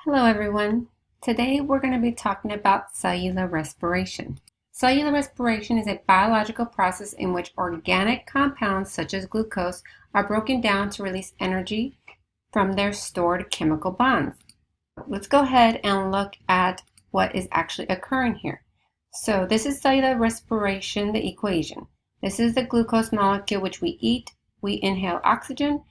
Hello everyone. Today we're going to be talking about cellular respiration. Cellular respiration is a biological process in which organic compounds such as glucose are broken down to release energy from their stored chemical bonds. Let's go ahead and look at what is actually occurring here. So this is cellular respiration, the equation. This is the glucose molecule which we eat, we inhale oxygen,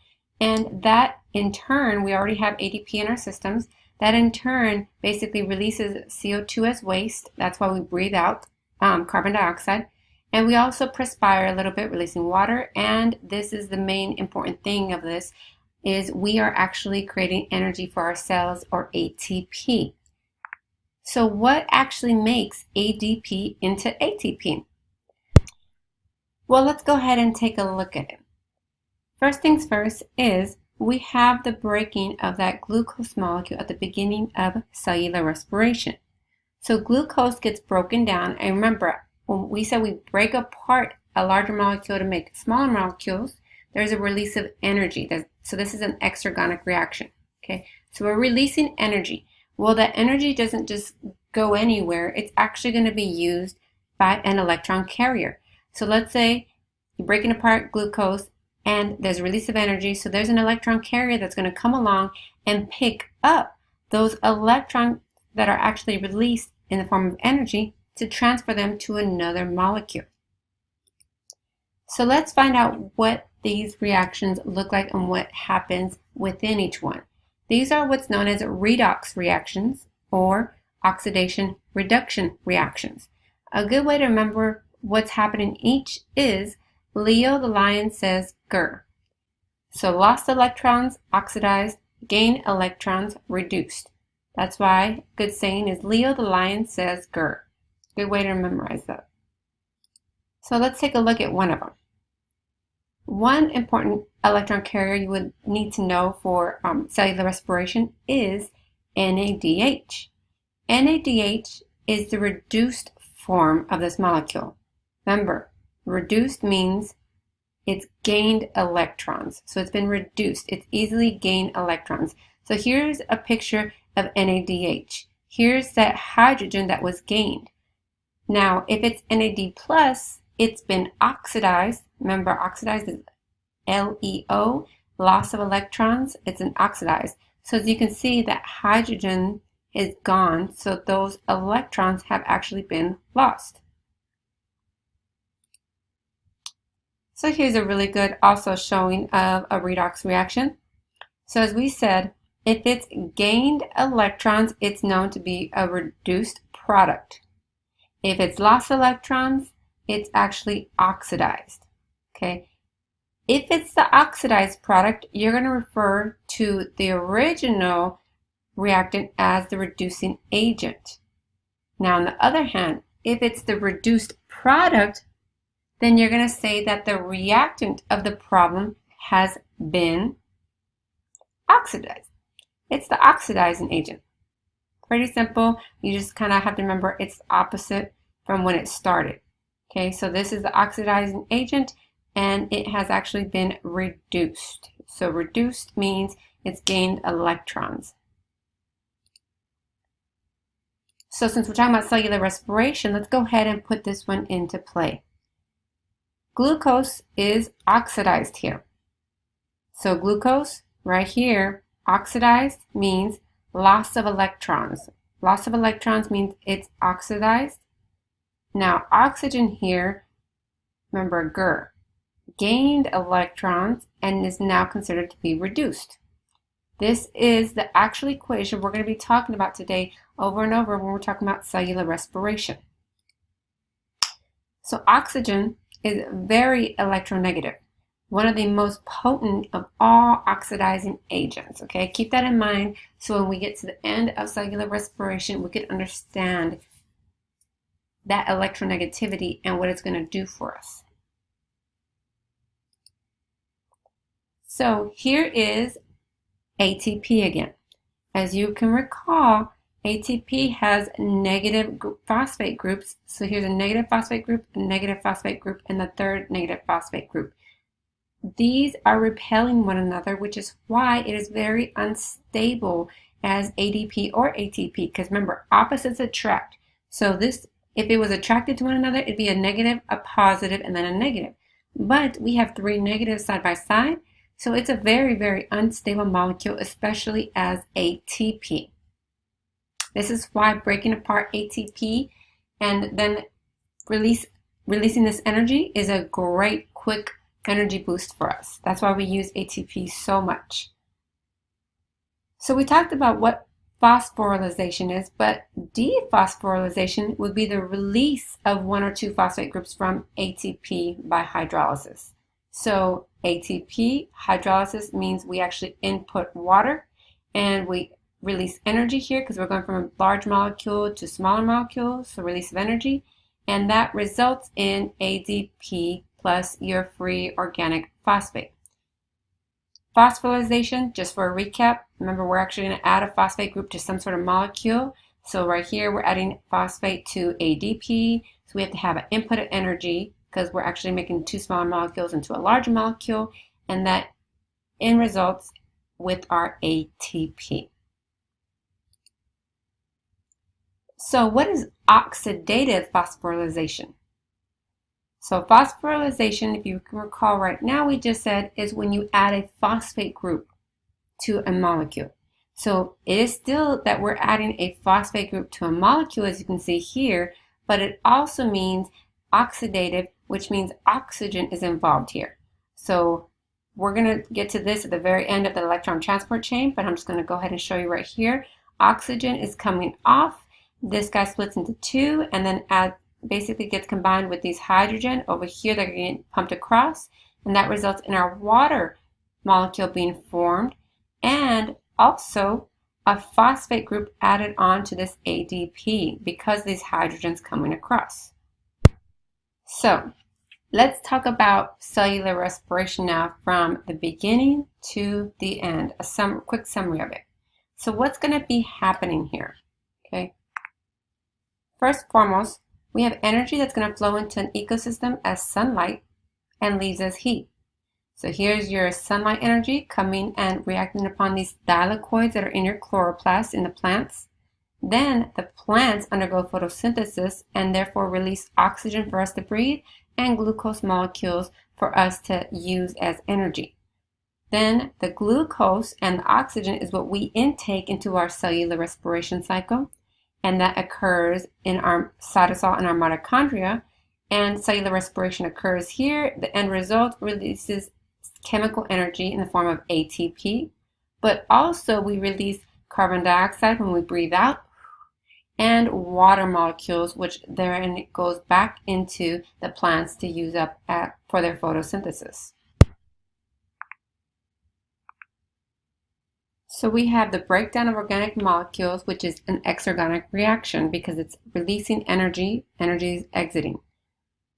and that in turn, we already have ADP in our systems. That in turn basically releases CO2 as waste. That's why we breathe out carbon dioxide. And we also perspire a little bit, releasing water. And this is the main important thing of this, is we are actually creating energy for our cells, or ATP. So what actually makes ADP into ATP? Well, let's go ahead and take a look at it. First things first is we have the breaking of that glucose molecule at the beginning of cellular respiration. So glucose gets broken down, and remember, when we said we break apart a larger molecule to make smaller molecules, there's a release of energy. So this is an exergonic reaction. Okay, so we're releasing energy. Well, that energy doesn't just go anywhere. It's actually going to be used by an electron carrier. So let's say you're breaking apart glucose, and there's a release of energy, so there's an electron carrier that's going to come along and pick up those electrons that are actually released in the form of energy to transfer them to another molecule. So let's find out what these reactions look like and what happens within each one. These are what's known as redox reactions or oxidation reduction reactions. A good way to remember what's happening each is Leo the lion says grr. So lost electrons oxidized, gained electrons reduced. That's why good saying is Leo the lion says grr. Good way to memorize that. So let's take a look at one of them. One important electron carrier you would need to know for cellular respiration is NADH. NADH is the reduced form of this molecule. Remember, reduced means it's gained electrons. So it's been reduced. It's easily gained electrons. So here's a picture of NADH. Here's that hydrogen that was gained. Now, if it's NAD+, it's been oxidized. Remember, oxidized is LEO, loss of electrons. It's an oxidized. So as you can see, that hydrogen is gone. So those electrons have actually been lost. So here's a really good also showing of a redox reaction. So as we said, if it's gained electrons, it's known to be a reduced product. If it's lost electrons, it's actually oxidized. Okay. If it's the oxidized product, you're going to refer to the original reactant as the reducing agent. Now, on the other hand, if it's the reduced product, then you're going to say that the reactant of the problem has been oxidized. It's the oxidizing agent. Pretty simple. You just kind of have to remember it's opposite from when it started. Okay, so this is the oxidizing agent, and it has actually been reduced. So reduced means it's gained electrons. So since we're talking about cellular respiration, let's go ahead and put this one into play. Glucose is oxidized here. So glucose right here, oxidized means loss of electrons. Loss of electrons means it's oxidized. Now oxygen here, remember GR, gained electrons and is now considered to be reduced. This is the actual equation we're going to be talking about today over and over when we're talking about cellular respiration. So oxygen is very electronegative, one of the most potent of all oxidizing agents. Okay, keep that in mind so when we get to the end of cellular respiration, we can understand that electronegativity and what it's going to do for us. So here is ATP again. As you can recall, ATP has negative phosphate groups. So here's a negative phosphate group, a negative phosphate group, and the third negative phosphate group. These are repelling one another, which is why it is very unstable as ADP or ATP, because remember, opposites attract. So this, if it was attracted to one another, it'd be a negative, a positive, and then a negative. But we have three negatives side by side, so it's a very, very unstable molecule, especially as ATP. This is why breaking apart ATP and then releasing this energy is a great, quick energy boost for us. That's why we use ATP so much. So we talked about what phosphorylation is, but dephosphorylation would be the release of one or two phosphate groups from ATP by hydrolysis. So ATP hydrolysis means we actually input water and we release energy here because we're going from a large molecule to smaller molecules, so release of energy, and that results in ADP plus your free organic phosphate. Phosphorylation, just for a recap, remember we're actually going to add a phosphate group to some sort of molecule. So right here we're adding phosphate to ADP, so we have to have an input of energy because we're actually making two smaller molecules into a larger molecule, and that end results with our ATP. So what is oxidative phosphorylation? So phosphorylation, if you can recall right now, we just said is when you add a phosphate group to a molecule. So it is still that we're adding a phosphate group to a molecule, as you can see here, but it also means oxidative, which means oxygen is involved here. So we're going to get to this at the very end of the electron transport chain, but I'm just going to go ahead and show you right here. Oxygen is coming off. This guy splits into two and then basically gets combined with these hydrogen over here that are getting pumped across, and that results in our water molecule being formed and also a phosphate group added on to this ADP because these hydrogens coming across. So let's talk about cellular respiration now from the beginning to the end, a quick summary of it. So what's going to be happening here? Okay. First and foremost, we have energy that's going to flow into an ecosystem as sunlight and leaves as heat. So here's your sunlight energy coming and reacting upon these thylakoids that are in your chloroplasts in the plants. Then the plants undergo photosynthesis and therefore release oxygen for us to breathe and glucose molecules for us to use as energy. Then the glucose and the oxygen is what we intake into our cellular respiration cycle, and that occurs in our cytosol and our mitochondria, and cellular respiration occurs here. The end result releases chemical energy in the form of ATP, but also we release carbon dioxide when we breathe out and water molecules, which then goes back into the plants to use up for their photosynthesis. So we have the breakdown of organic molecules, which is an exergonic reaction because it's releasing energy, energy is exiting.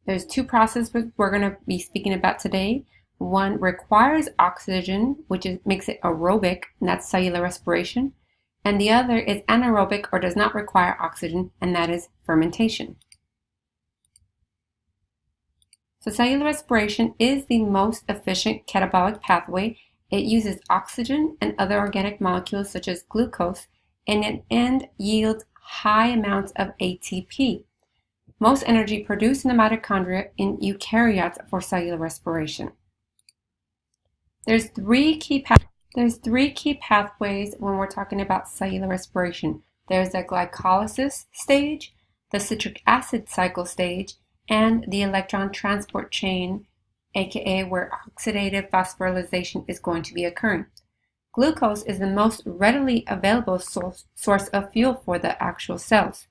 There's two processes we're going to be speaking about today. One requires oxygen, which makes it aerobic, and that's cellular respiration. And the other is anaerobic or does not require oxygen, and that is fermentation. So cellular respiration is the most efficient catabolic pathway. It uses oxygen and other organic molecules such as glucose, and in end yields high amounts of ATP. Most energy produced in the mitochondria in eukaryotes for cellular respiration. There's three key pathways when we're talking about cellular respiration. There's the glycolysis stage, the citric acid cycle stage, and the electron transport chain, aka where oxidative phosphorylation is going to be occurring. Glucose is the most readily available source of fuel for the actual cells.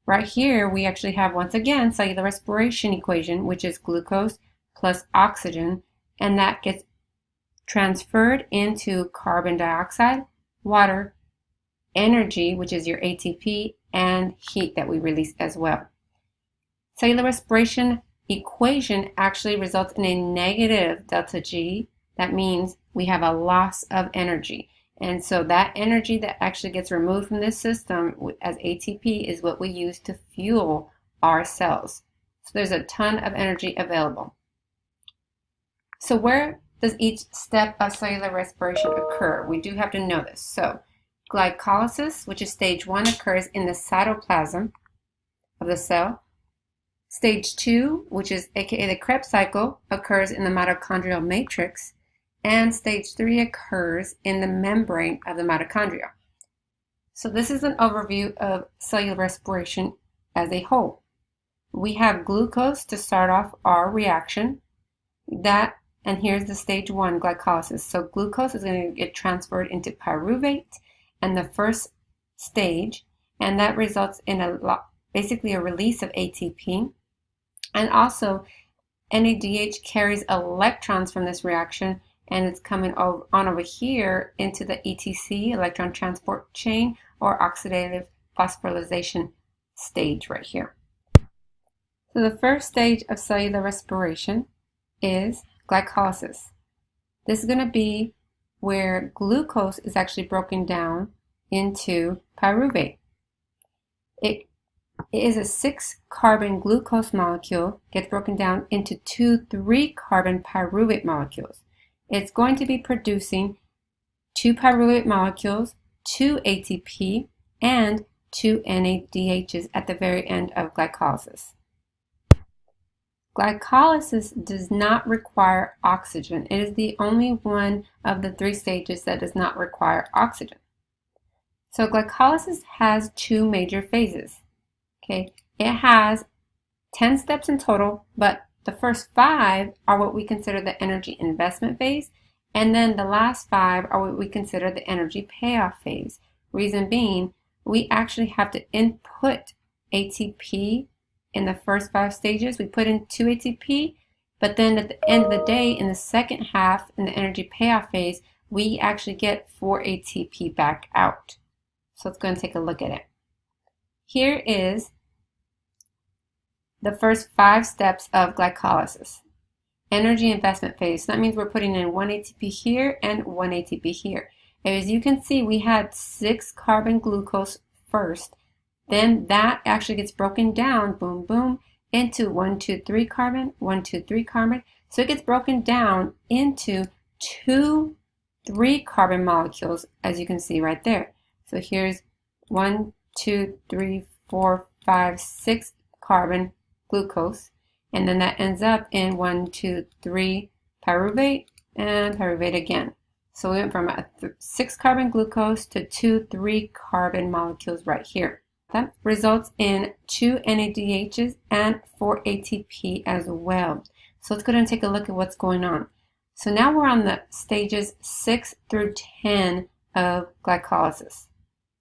Right here we actually have once again cellular respiration equation, which is glucose plus oxygen, and that gets transferred into carbon dioxide, water, energy, which is your ATP, and heat that we release as well. Cellular respiration equation actually results in a negative delta G. That means we have a loss of energy. And so that energy that actually gets removed from this system as ATP is what we use to fuel our cells. So there's a ton of energy available. So where does each step of cellular respiration occur? We do have to know this. So Glycolysis, which is stage 1, occurs in the cytoplasm of the cell. Stage 2, which is aka the Krebs cycle, occurs in the mitochondrial matrix. And stage 3 occurs in the membrane of the mitochondria. So this is an overview of cellular respiration as a whole. We have glucose to start off our reaction. And here's the stage 1, glycolysis. So glucose is going to get transferred into pyruvate and the first stage, and that results in basically a release of ATP. And also NADH carries electrons from this reaction, and it's coming on over here into the ETC, electron transport chain, or oxidative phosphorylation stage right here. So the first stage of cellular respiration is glycolysis. This is going to be where glucose is actually broken down into pyruvate. It is a 6-carbon glucose molecule, gets broken down into 2 3-carbon pyruvate molecules. It's going to be producing 2 pyruvate molecules, 2 ATP, and 2 NADHs at the very end of glycolysis. Glycolysis does not require oxygen. It is the only one of the 3 stages that does not require oxygen. So glycolysis has 2 major phases. Okay, it has 10 steps in total, but the first 5 are what we consider the energy investment phase, and then the last 5 are what we consider the energy payoff phase. Reason being, we actually have to input ATP in the first 5 stages. We put in 2 ATP, but then at the end of the day, in the second half, in the energy payoff phase, we actually get 4 ATP back out. So let's go and take a look at it. Here is the first 5 steps of glycolysis. Energy investment phase. So that means we're putting in 1 ATP here and 1 ATP here. As you can see, we had 6-carbon glucose first. Then that actually gets broken down, boom, boom, into 1, 2, 3 carbon, 1, 2, 3 carbon. So it gets broken down into 2 3-carbon molecules, as you can see right there. So here's 1, 2, 3, 4, 5, 6 carbon glucose, and then that ends up in 1, 2, 3 pyruvate and pyruvate again. So we went from a 6-carbon glucose to 2 3-carbon molecules right here. That results in 2 NADHs and 4 ATP as well. So let's go ahead and take a look at what's going on. So now we're on the stages 6 through 10 of glycolysis.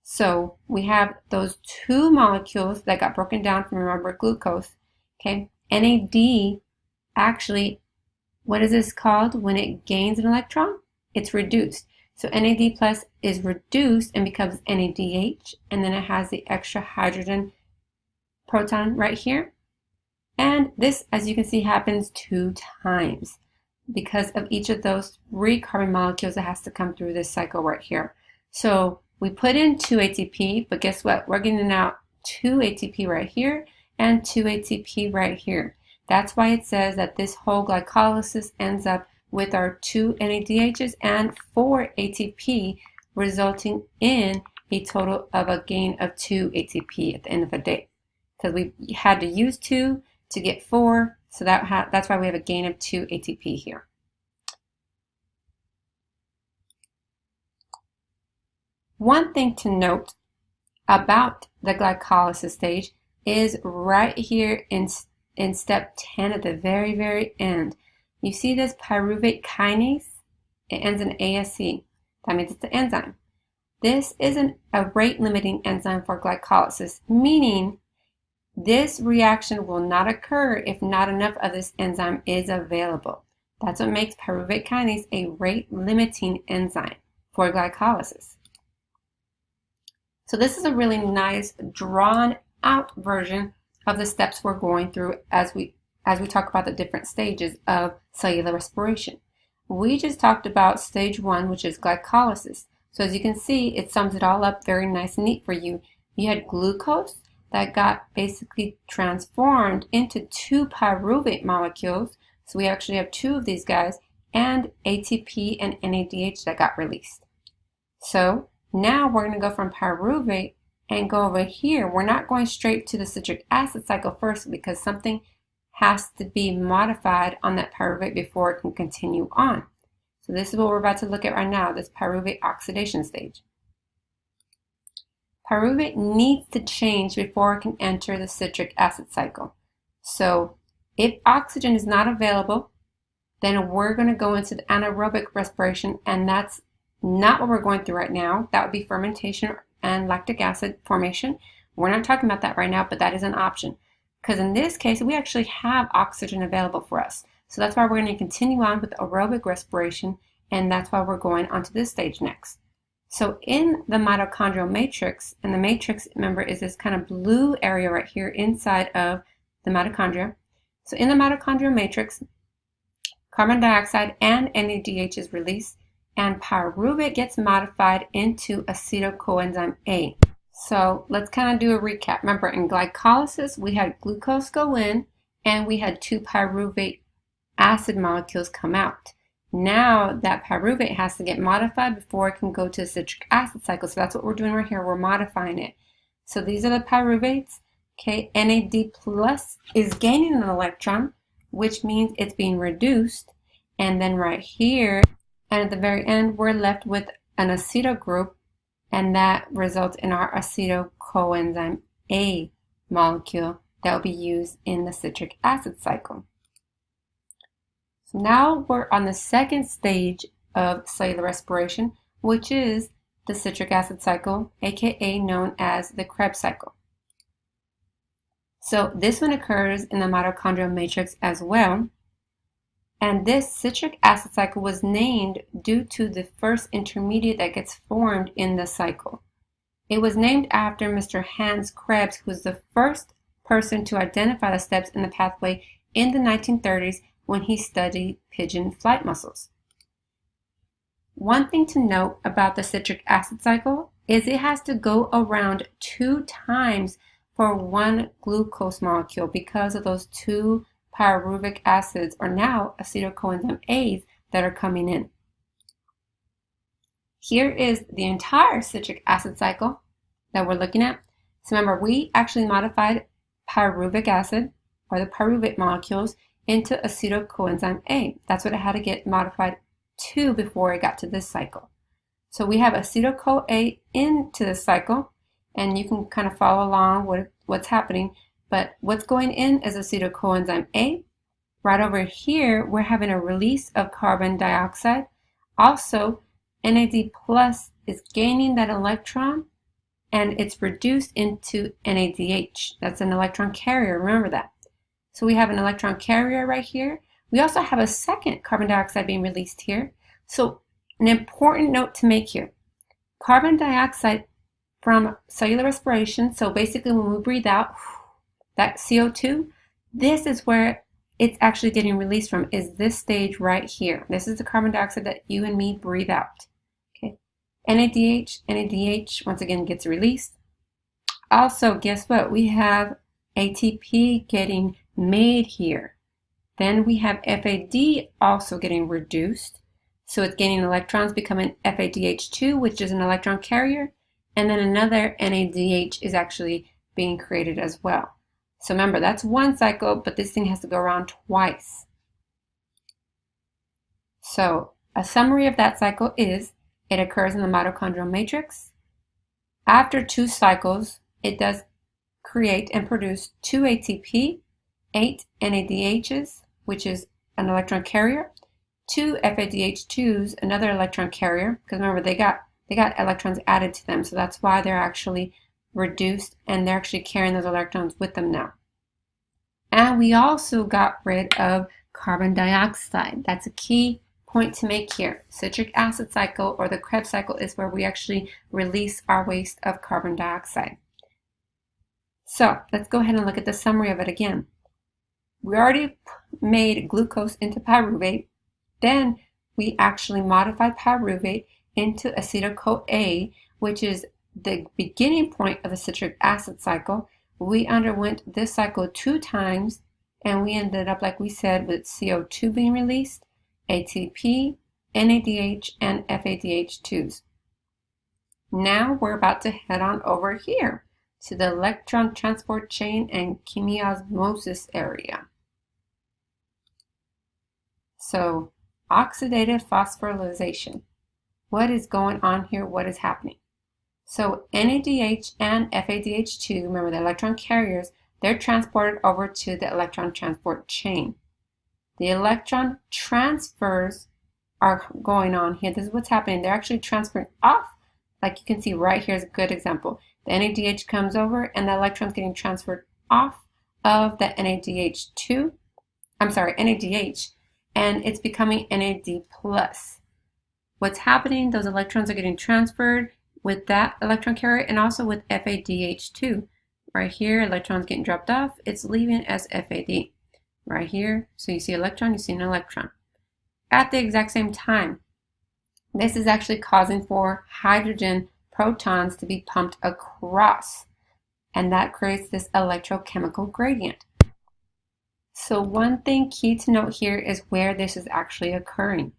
So we have those 2 molecules that got broken down from, remember, glucose. Okay, NAD actually, what is this called when it gains an electron? It's reduced. So NAD plus is reduced and becomes NADH, and then it has the extra hydrogen proton right here. And this, as you can see, happens 2 times because of each of those 3 carbon molecules that has to come through this cycle right here. So we put in 2 ATP, but guess what? We're getting out 2 ATP right here and 2 ATP right here. That's why it says that this whole glycolysis ends up with our 2 NADHs and 4 ATP, resulting in a total of a gain of 2 ATP at the end of the day. Because we had to use 2 to get 4, so that's why we have a gain of 2 ATP here. One thing to note about the glycolysis stage is right here in step 10 at the very, very end. You see this pyruvate kinase? It ends in ASE. That means it's an enzyme. This isn't a rate-limiting enzyme for glycolysis, meaning this reaction will not occur if not enough of this enzyme is available. That's what makes pyruvate kinase a rate-limiting enzyme for glycolysis. So this is a really nice drawn-out version of the steps we're going through as we talk about the different stages of cellular respiration. We just talked about stage 1, which is glycolysis. So as you can see, it sums it all up very nice and neat for you. You had glucose that got basically transformed into 2 pyruvate molecules. So we actually have 2 of these guys, and ATP and NADH that got released. So Now we're going to go from pyruvate and go over here. We're not going straight to the citric acid cycle first because something has to be modified on that pyruvate before it can continue on. So this is what we're about to look at right now, this pyruvate oxidation stage. Pyruvate needs to change before it can enter the citric acid cycle. So if oxygen is not available, then we're going to go into the anaerobic respiration, and that's not what we're going through right now. That would be fermentation and lactic acid formation. We're not talking about that right now, but that is an option. Because in this case, we actually have oxygen available for us. So that's why we're going to continue on with aerobic respiration, and that's why we're going on to this stage next. So in the mitochondrial matrix, and the matrix, remember, is this kind of blue area right here inside of the mitochondria. So in the mitochondrial matrix, carbon dioxide and NADH is released, and pyruvate gets modified into acetyl-coenzyme A. So let's kind of do a recap. Remember, in glycolysis, we had glucose go in, and we had 2 pyruvate acid molecules come out. Now that pyruvate has to get modified before it can go to the citric acid cycle. So that's what we're doing right here. We're modifying it. So these are the pyruvates. Okay, NAD plus is gaining an electron, which means it's being reduced. And then right here, and at the very end, we're left with an acetyl group, and that results in our acetyl-coenzyme A molecule that will be used in the citric acid cycle. So now we're on the second stage of cellular respiration, which is the citric acid cycle, aka known as the Krebs cycle. So this one occurs in the mitochondrial matrix as well. And this citric acid cycle was named due to the first intermediate that gets formed in the cycle. It was named after Mr. Hans Krebs, who was the first person to identify the steps in the pathway in the 1930s when he studied pigeon flight muscles. One thing to note about the citric acid cycle is it has to go around 2 times for one glucose molecule because of those 2 pyruvic acids, or now acetyl-coenzyme A's, that are coming in. Here is the entire citric acid cycle that we're looking at. So remember, we actually modified pyruvic acid, or the pyruvate molecules, into acetyl-coenzyme A. That's what it had to get modified to before it got to this cycle. So we have acetyl-CoA into this cycle, and you can kind of follow along with what's happening. But what's going in is acetyl-coenzyme A. Right over here, we're having a release of carbon dioxide. Also, NAD plus is gaining that electron, and it's reduced into NADH. That's an electron carrier, remember that. So we have an electron carrier right here. We also have a second carbon dioxide being released here. So an important note to make here. Carbon dioxide from cellular respiration, so basically when we breathe out, that CO2, this is where it's actually getting released from, is this stage right here. This is the carbon dioxide that you and me breathe out. Okay. NADH, once again, gets released. Also, guess what? We have ATP getting made here. Then we have FAD also getting reduced. So it's gaining electrons, becoming FADH2, which is an electron carrier. And then another NADH is actually being created as well. So remember, that's one cycle, but this thing has to go around twice. So a summary of that cycle is it occurs in the mitochondrial matrix. After 2 cycles, it does create and produce 2 ATP, 8 NADHs, which is an electron carrier, 2 FADH2s, another electron carrier, because remember, they got electrons added to them, so that's why they're actually reduced, and they're actually carrying those electrons with them now. And we also got rid of carbon dioxide. That's a key point to make here. Citric acid cycle, or the Krebs cycle, is where we actually release our waste of carbon dioxide. So let's go ahead and look at the summary of it again. We already made glucose into pyruvate. Then we actually modified pyruvate into acetyl-CoA, which is the beginning point of the citric acid cycle. We underwent this cycle 2 times, and we ended up, like we said, with CO2 being released, ATP, NADH, and FADH2s. Now we're about to head on over here to the electron transport chain and chemiosmosis area. So, oxidative phosphorylation. What is going on here? What is happening? So NADH and FADH2, remember the electron carriers, they're transported over to the electron transport chain. The electron transfers are going on here. This is what's happening. They're actually transferring off. Like you can see right here is a good example. The NADH comes over and the electron's getting transferred off of the NADH, and it's becoming NAD+. What's happening, those electrons are getting transferred with that electron carrier and also with FADH2. Right here, electrons getting dropped off, it's leaving as FAD. Right here, so you see electron, you see an electron. At the exact same time, this is actually causing for hydrogen protons to be pumped across, and that creates this electrochemical gradient. So one thing key to note here is where this is actually occurring.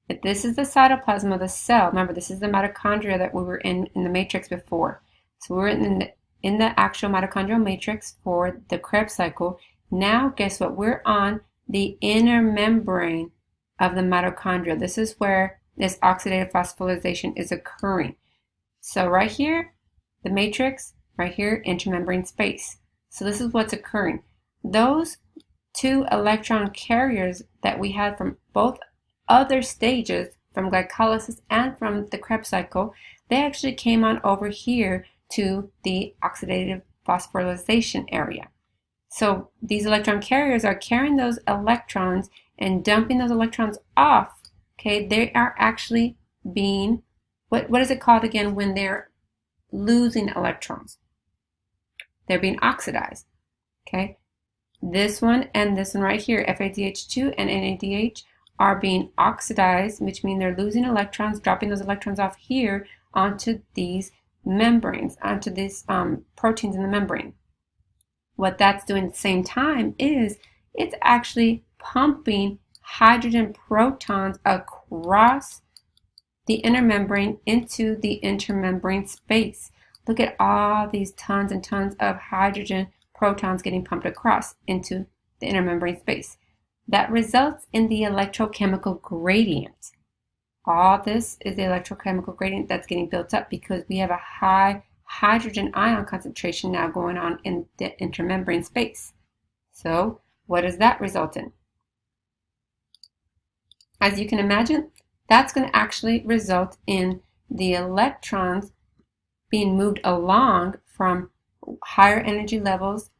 If this is the cytoplasm of the cell, remember this is the mitochondria that we were in the matrix before. So we're in the actual mitochondrial matrix for the Krebs cycle. Now guess what? We're on the inner membrane of the mitochondria. This is where this oxidative phosphorylation is occurring. So right here, the matrix, right here, intermembrane space. So this is what's occurring. Those two electron carriers that we had from both other stages, from glycolysis and from the Krebs cycle, they actually came on over here to the oxidative phosphorylation area. So these electron carriers are carrying those electrons and dumping those electrons off. Okay, they are actually being, what is it called again when they're losing electrons? They're being oxidized. Okay, this one and this one right here, FADH2 and NADH, are being oxidized, which means they're losing electrons, dropping those electrons off here onto these membranes, onto these proteins in the membrane. What that's doing at the same time is it's actually pumping hydrogen protons across the inner membrane into the intermembrane space. Look at all these tons and tons of hydrogen protons getting pumped across into the intermembrane space. That results in the electrochemical gradient. All this is the electrochemical gradient that's getting built up because we have a high hydrogen ion concentration now going on in the intermembrane space. So what does that result in? As you can imagine, that's going to actually result in the electrons being moved along from higher energy levels,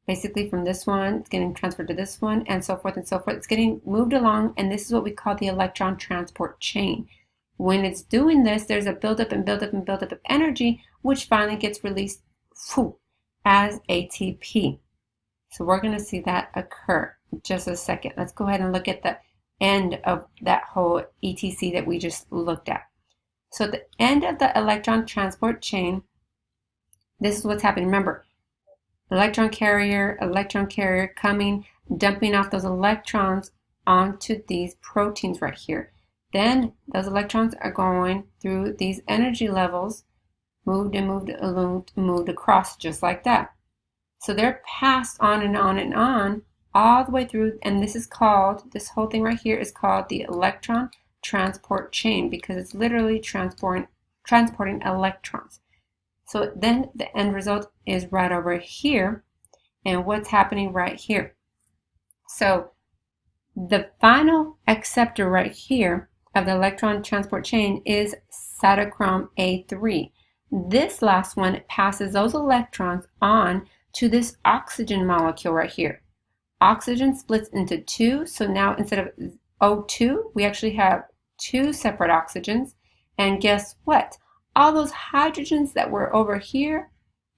basically from this one, it's getting transferred to this one, and so forth and so forth. It's getting moved along, and this is what we call the electron transport chain. When it's doing this, there's a buildup and buildup and buildup of energy, which finally gets released as ATP. So we're going to see that occur in just a second. Let's go ahead and look at the end of that whole ETC that we just looked at. So at the end of the electron transport chain, this is what's happening. Remember, electron carrier coming, dumping off those electrons onto these proteins right here. Then those electrons are going through these energy levels, moved and moved across just like that. So they're passed on and on and on all the way through, and this whole thing right here is called the electron transport chain because it's literally transporting electrons. So then the end result is right over here, and what's happening right here. So the final acceptor right here of the electron transport chain is cytochrome A3. This last one passes those electrons on to this oxygen molecule right here. Oxygen splits into two, so now instead of O2, we actually have two separate oxygens, and guess what? All those hydrogens that were over here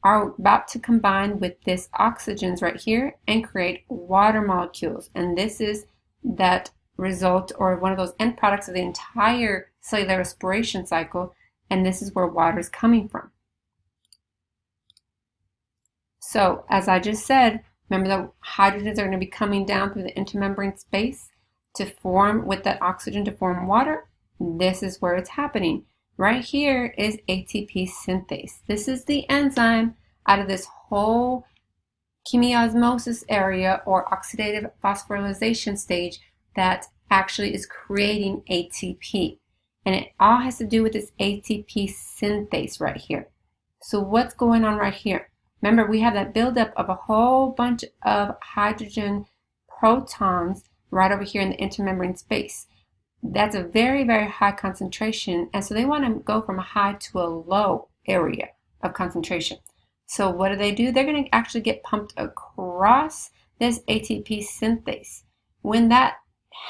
are about to combine with this oxygens right here and create water molecules. And this is that result or one of those end products of the entire cellular respiration cycle. And this is where water is coming from. So as I just said, remember the hydrogens are going to be coming down through the intermembrane space to form with that oxygen to form water. This is where it's happening. Right here is ATP synthase. This is the enzyme out of this whole chemiosmosis area or oxidative phosphorylation stage that actually is creating ATP. And it all has to do with this ATP synthase right here. So what's going on right here? Remember, we have that buildup of a whole bunch of hydrogen protons right over here in the intermembrane space. That's a very, very high concentration, and so they want to go from a high to a low area of concentration. So what do? They're going to actually get pumped across this ATP synthase. When that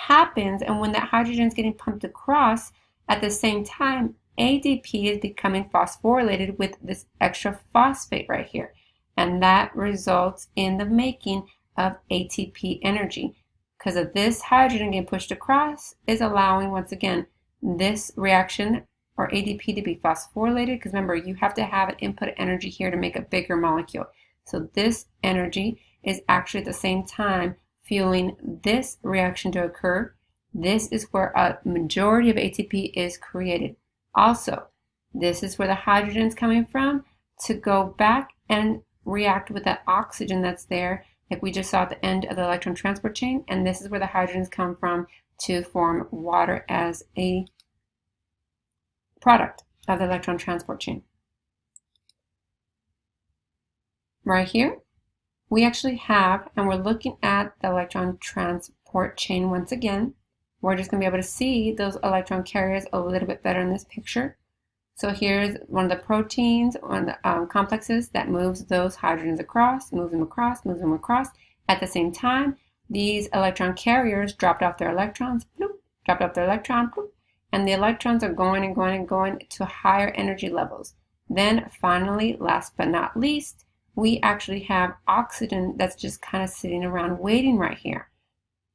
happens, and when that hydrogen is getting pumped across, at the same time, ADP is becoming phosphorylated with this extra phosphate right here, and that results in the making of ATP energy. Because of this hydrogen getting pushed across is allowing, once again, this reaction or ADP to be phosphorylated, because remember, you have to have an input energy here to make a bigger molecule. So this energy is actually at the same time fueling this reaction to occur. This is where a majority of ATP is created. Also, this is where the hydrogen is coming from to go back and react with that oxygen that's there, like we just saw at the end of the electron transport chain, and this is where the hydrogens come from to form water as a product of the electron transport chain. Right here, we actually have, and we're looking at the electron transport chain once again. We're just going to be able to see those electron carriers a little bit better in this picture. So here's one of the proteins, one of the complexes that moves those hydrogens across, moves them across, moves them across. At the same time, these electron carriers dropped off their electrons, bloop, dropped off their electron, bloop, and the electrons are going and going and going to higher energy levels. Then finally, last but not least, we actually have oxygen that's just kind of sitting around waiting right here.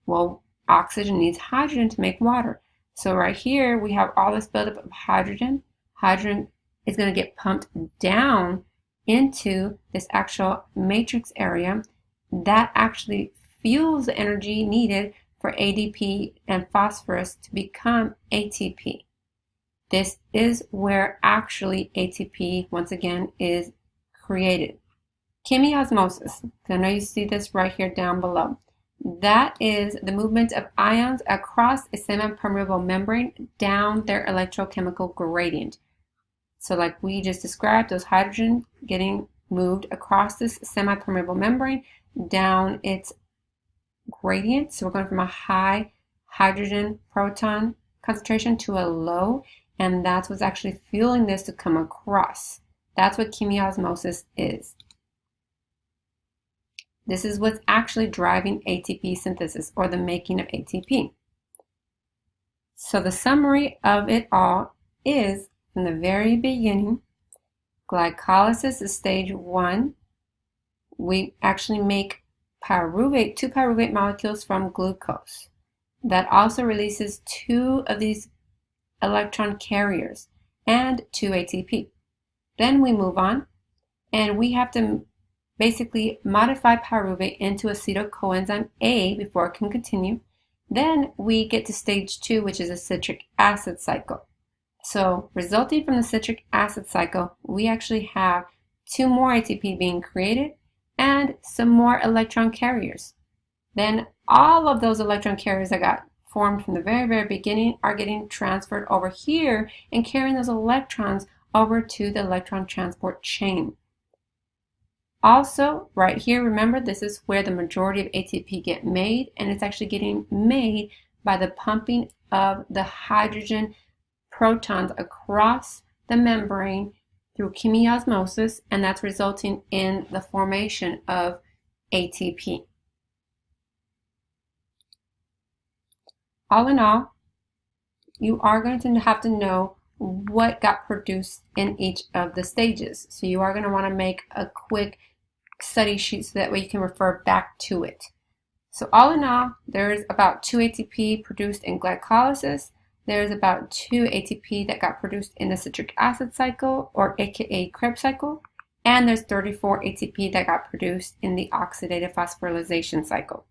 Well, oxygen needs hydrogen to make water. So right here, we have all this buildup of hydrogen. Hydrogen is going to get pumped down into this actual matrix area that actually fuels the energy needed for ADP and phosphorus to become ATP. This is where actually ATP, once again, is created. Chemiosmosis, I know you see this right here down below. That is the movement of ions across a semi-permeable membrane down their electrochemical gradient. So like we just described, those hydrogen getting moved across this semi-permeable membrane down its gradient. So we're going from a high hydrogen proton concentration to a low, and that's what's actually fueling this to come across. That's what chemiosmosis is. This is what's actually driving ATP synthesis, or the making of ATP. So the summary of it all is, from the very beginning, glycolysis is stage 1. We actually make pyruvate, 2 pyruvate molecules from glucose. That also releases 2 of these electron carriers and 2 ATP. Then we move on, and we have to basically modify pyruvate into acetyl coenzyme A before it can continue. Then we get to stage 2, which is a citric acid cycle. So resulting from the citric acid cycle, we actually have 2 more ATP being created and some more electron carriers. Then all of those electron carriers that got formed from the very, very beginning are getting transferred over here and carrying those electrons over to the electron transport chain. Also, right here, remember, this is where the majority of ATP get made, and it's actually getting made by the pumping of the hydrogen protons across the membrane through chemiosmosis, and that's resulting in the formation of ATP. All in all, you are going to have to know what got produced in each of the stages. So you are going to want to make a quick study sheet so that way you can refer back to it. So all in all, there's about 2 ATP produced in glycolysis. There's about 2 ATP that got produced in the citric acid cycle, or aka Krebs cycle, and there's 34 ATP that got produced in the oxidative phosphorylation cycle.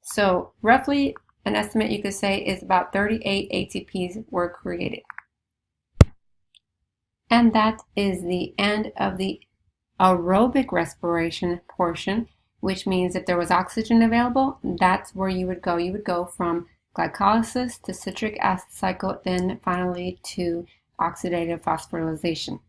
So roughly an estimate you could say is about 38 ATPs were created. And that is the end of the aerobic respiration portion, which means if there was oxygen available, that's where you would go. You would go from glycolysis to citric acid cycle, then finally to oxidative phosphorylation.